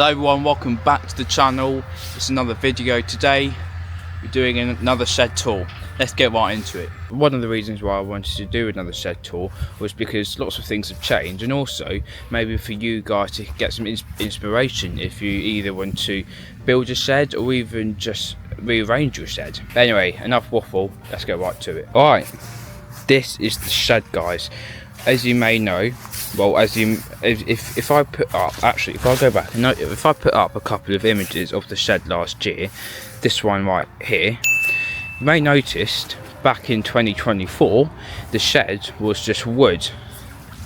Hello everyone, welcome back to the channel. It's another video. Today we're doing another shed tour. Let's get right into it. One of the reasons why I wanted to do another shed tour was because lots of things have changed, and also maybe for you guys to get some inspiration if you either want to build a shed or even just rearrange your shed. But anyway, enough waffle, let's get right to it. Alright, this is the shed, guys. As you may know, well, if I put up, actually, if I go back, no, if I put up a couple of images of the shed last year, this one right here, you may noticed back in 2024, the shed was just wood,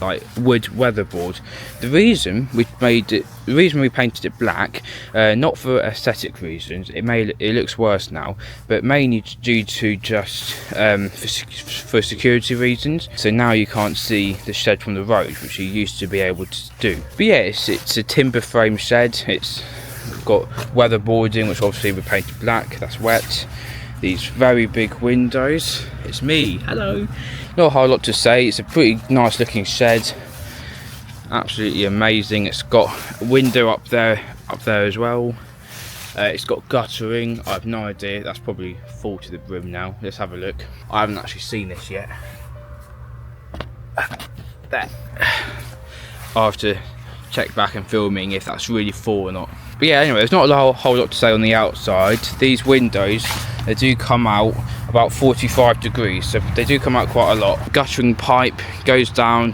like wood weatherboard. The reason we painted it black, not for aesthetic reasons. It looks worse now, but mainly due to just for security reasons. So now you can't see the shed from the road, which you used to be able to do. But yeah, it's a timber frame shed. It's got weatherboarding, which obviously we painted black. That's wet. These very big windows. It's me. Hello. Not a whole lot to say. It's a pretty nice looking shed. Absolutely amazing. It's got a window up there as well. It's got guttering. I have no idea. That's probably full to the brim now. Let's have a look. I haven't actually seen this yet. There. I'll have to check back and filming if that's really full or not. But yeah, anyway, there's not a whole lot to say on the outside. These windows, they do come out about 45 degrees, so they do come out quite a lot. Guttering pipe goes down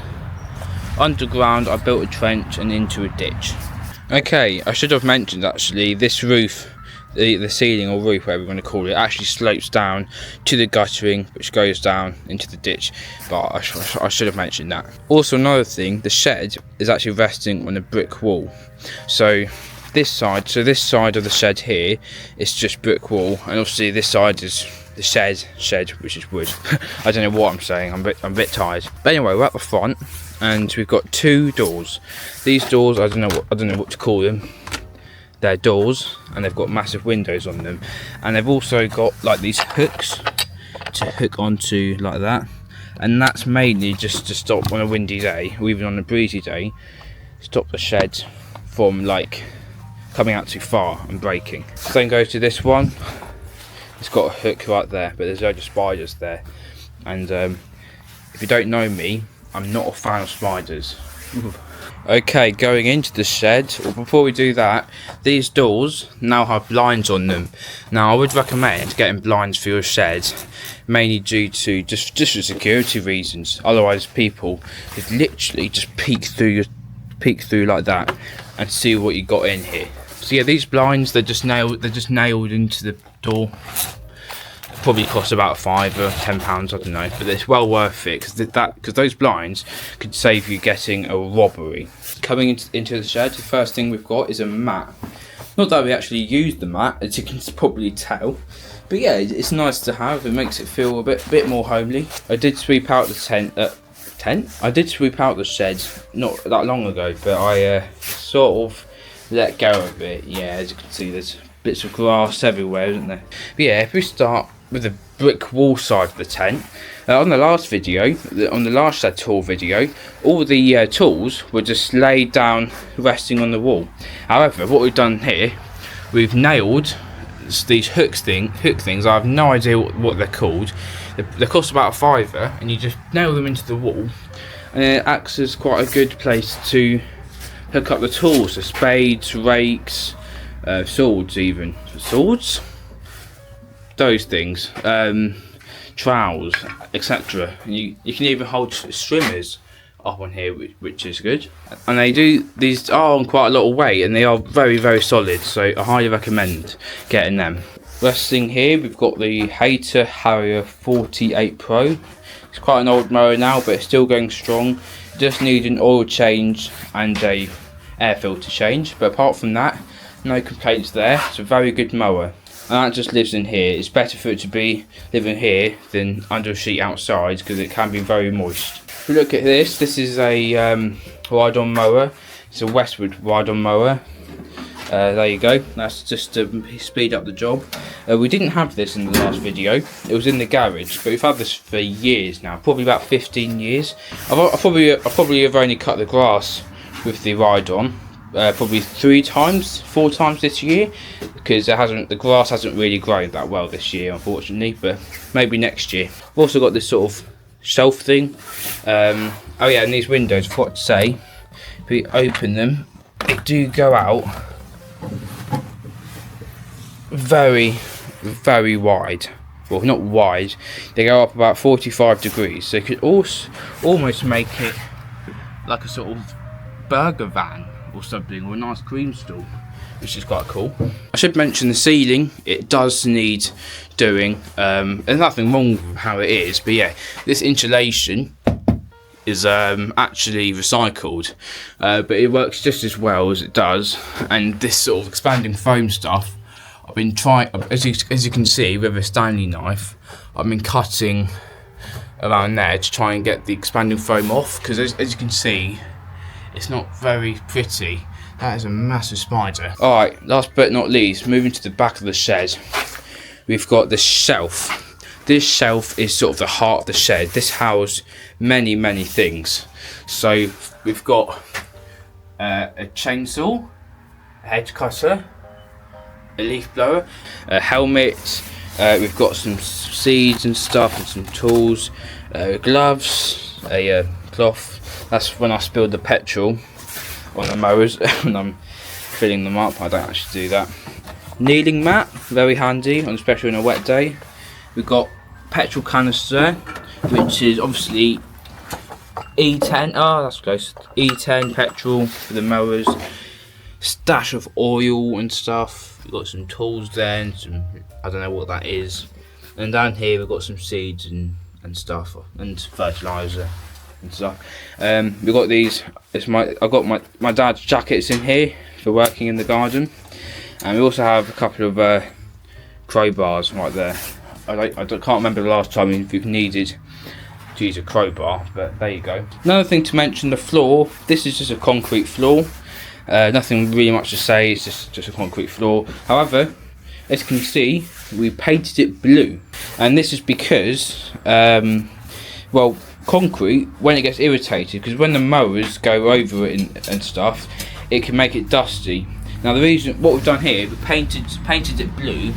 underground. I built a trench and into a ditch. Okay, I should have mentioned actually, this roof, the ceiling or roof, whatever you want to call it, actually slopes down to the guttering, which goes down into the ditch. But I should have mentioned that. Also, another thing, the shed is actually resting on a brick wall. So this side of the shed here is just brick wall, and obviously this side is the shed, which is wood. I don't know what I'm saying. I'm a bit tired. But anyway, we're at the front, and we've got two doors. These doors, I don't know what to call them. They're doors, and they've got massive windows on them, and they've also got like these hooks to hook onto like that, and that's mainly just to stop on a windy day or even on a breezy day, stop the shed from like coming out too far and breaking. Same goes to this one. It's got a hook right there, but there's loads of spiders there, and if you don't know me, I'm not a fan of spiders. Okay, going into the shed, well, before we do that, these doors now have blinds on them. Now I would recommend getting blinds for your shed, mainly due to just for security reasons. Otherwise people could literally just peek through like that and see what you got in here. So yeah, these blinds, they're just nailed into the door. Probably cost about £5 or £10, I don't know, but it's well worth it because those blinds could save you getting a robbery. Coming into the shed, the first thing we've got is a mat. Not that we actually use the mat, as you can probably tell, but yeah, it's nice to have. It makes it feel a bit more homely. I did sweep out the I did sweep out the shed not that long ago, but I sort of let go of it. Yeah, as you can see, there's bits of grass everywhere, isn't there? But yeah, if we start with the brick wall side of the tent, on the last shed tour video, all the tools were just laid down resting on the wall. However, what we've done here, we've nailed these hook things. I have no idea what they're called. They cost about £5, and you just nail them into the wall, and it acts as quite a good place to hook up the tools, the spades, rakes, swords, even swords, those things, trowels, etc. You can even hold trimmers up on here, which is good. And these are on quite a lot of weight, and they are very, very solid, so I highly recommend getting them. Resting here, we've got the Hater Harrier 48 Pro. It's quite an old mower now, but it's still going strong. Just need an oil change and a air filter change, but apart from that, no complaints there. It's a very good mower, and that just lives in here. It's better for it to be living here than under a sheet outside, because it can be very moist. If we look at this is a ride-on mower. It's a Westwood ride-on mower. There you go. That's just to speed up the job. We didn't have this in the last video. It was in the garage, but we've had this for years now, probably about 15 years. I probably have only cut the grass with the ride-on, probably 4 times this year, because the grass hasn't really grown that well this year, unfortunately. But maybe next year. I've also got this sort of shelf thing. Oh yeah, and these windows, I forgot to say, if we open them, they do go out very, very wide. Well, not wide, they go up about 45 degrees, so you could almost make it like a sort of burger van or something, or a nice cream stall, which is quite cool. I should mention the ceiling, it does need doing. There's nothing wrong with how it is, but yeah, this insulation is actually recycled, but it works just as well as it does. And this sort of expanding foam stuff, I've been trying, as you can see with a Stanley knife, I've been cutting around there to try and get the expanding foam off, because as you can see, it's not very pretty. That is a massive spider. Alright, last but not least, moving to the back of the shed, we've got the shelf. This shelf is sort of the heart of the shed. This houses many things. So we've got a chainsaw, a hedge cutter, a leaf blower, a helmet, we've got some seeds and stuff and some tools, gloves, a cloth. That's when I spilled the petrol on the mowers when I'm filling them up. I don't actually do that. Kneeling mat, very handy, especially on a wet day. We've got petrol canister, which is obviously E10. Oh, that's close. E10 petrol for the mowers. Stash of oil and stuff. We've got some tools there, and some, I don't know what that is. And down here we've got some seeds and stuff, and fertilizer and stuff. We've got these. I've got my dad's jackets in here for working in the garden, and we also have a couple of crowbars right there. I can't remember the last time we've needed to use a crowbar, but there you go. Another thing to mention, the floor. This is just a concrete floor. Nothing really much to say, it's just a concrete floor. However, as you can see, we painted it blue, and this is because, well, concrete, when it gets irritated, because when the mowers go over it and stuff, it can make it dusty. Now the reason, what we've done here, we painted it blue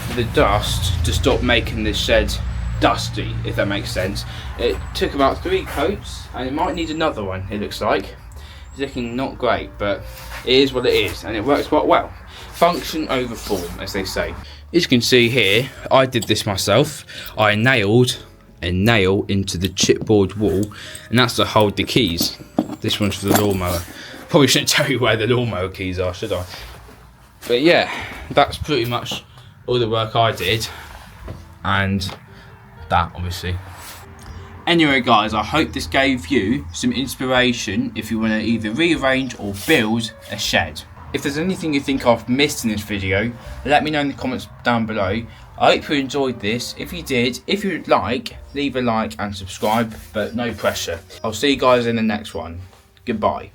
for the dust to stop making this shed dusty, if that makes sense. It took about 3 coats, and it might need another one, it looks like. It's looking not great, but it is what it is, and it works quite well. Function over form, as they say. As you can see here, I did this myself. I nailed a nail into the chipboard wall, and that's to hold the keys. This one's for the lawnmower. Probably shouldn't tell you where the lawnmower keys are, should I? But yeah, that's pretty much all the work I did, and that obviously. Anyway guys, I hope this gave you some inspiration if you want to either rearrange or build a shed. If there's anything you think I've missed in this video, let me know in the comments down below. I hope you enjoyed this. If you did, if you'd like, leave a like and subscribe, but no pressure. I'll see you guys in the next one. Goodbye.